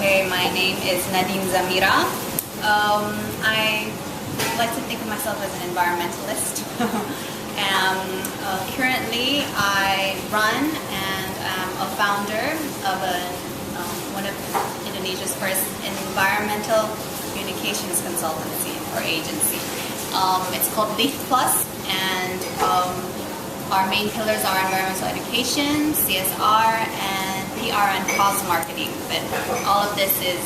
Okay, my name is Nadine Zamira. I like to think of myself as an environmentalist. Currently, I run and am a founder of one of Indonesia's first environmental communications consultancy or agency. It's called Leaf Plus, and our main pillars are environmental education, CSR, and PR and cause marketing. But all of this is,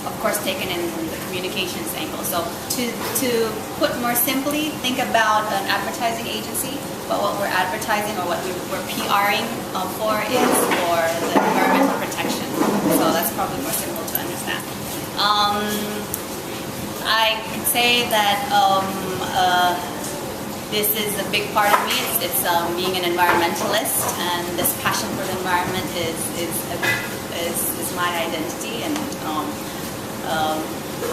of course, taken in the communications angle. So to put more simply, think about an advertising agency, but what we're advertising or what we're PRing for is for the environmental protection. So that's probably more simple to understand. I could say that this is a big part of me. It's being an environmentalist, and this passion for the environment is my identity. And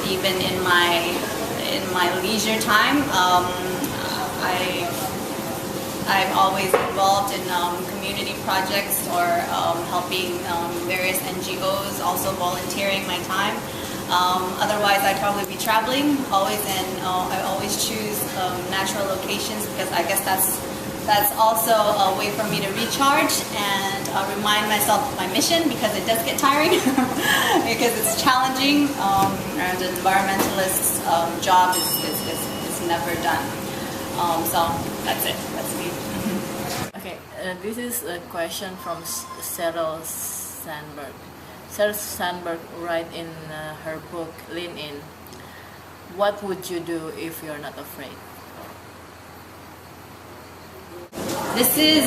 even in my leisure time, I'm always involved in community projects or helping various NGOs, also volunteering my time. Otherwise, I'd probably be traveling. I always choose natural locations because I guess that's also a way for me to recharge and remind myself of my mission, because it does get tiring because it's challenging, and an environmentalist's job is never done. So that's it. That's me. Okay, this is a question from Sheryl Sandberg. Sheryl Sandberg writes in her book Lean In, what would you do if you're not afraid? This is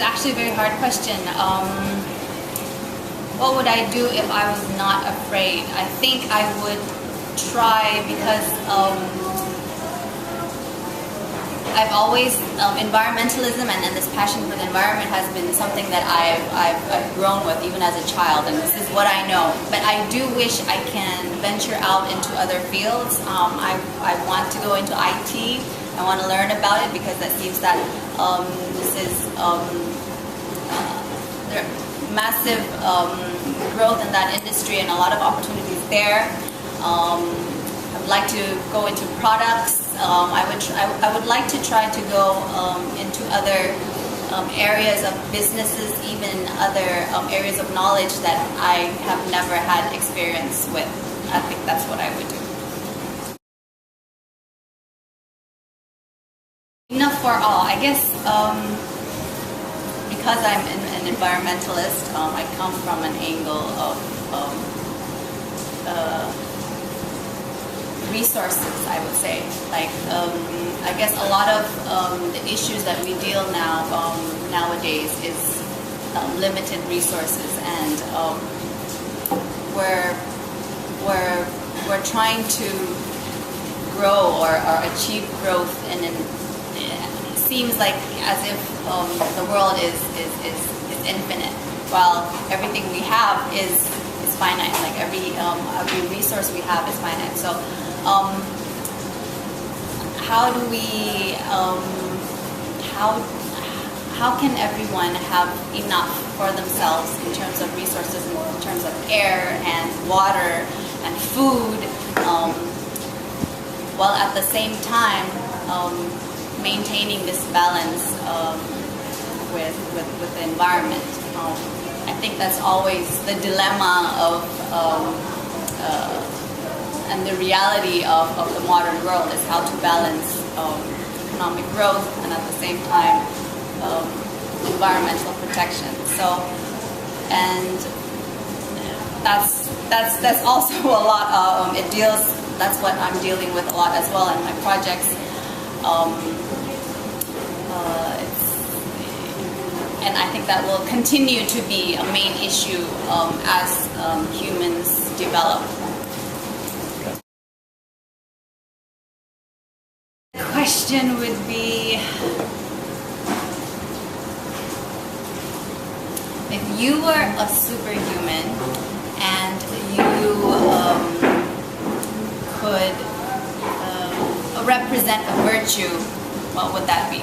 actually a very hard question. What would I do if I was not afraid? I think I would try, because I've always, environmentalism and this passion for the environment has been something that I've grown with even as a child, and this is what I know. But I do wish I can venture out into other fields. I want to go into IT. I want to learn about it, because that seems that this is there massive growth in that industry and a lot of opportunities there. I'd like to go into products. I would like to try to go into other areas of businesses, even other areas of knowledge that I have never had experience with. I think that's what I would do. Enough for all. I guess because I'm an environmentalist, I come from an angle of resources, I would say. Like, I guess a lot of the issues that we deal nowadays is limited resources, and we're trying to grow or achieve growth, and it seems like as if the world is infinite, while everything we have is finite. Like every resource we have is finite. So how do we how can everyone have enough for themselves in terms of resources, in terms of air and water and food, while at the same time maintaining this balance with the environment? I think that's always the dilemma of and the reality of the modern world, is how to balance economic growth and at the same time environmental protection. So, and that's also a lot. That's what I'm dealing with a lot as well in my projects. And I think that will continue to be a main issue as humans develop. The question would be, if you were a superhuman and you could represent a virtue, what would that be?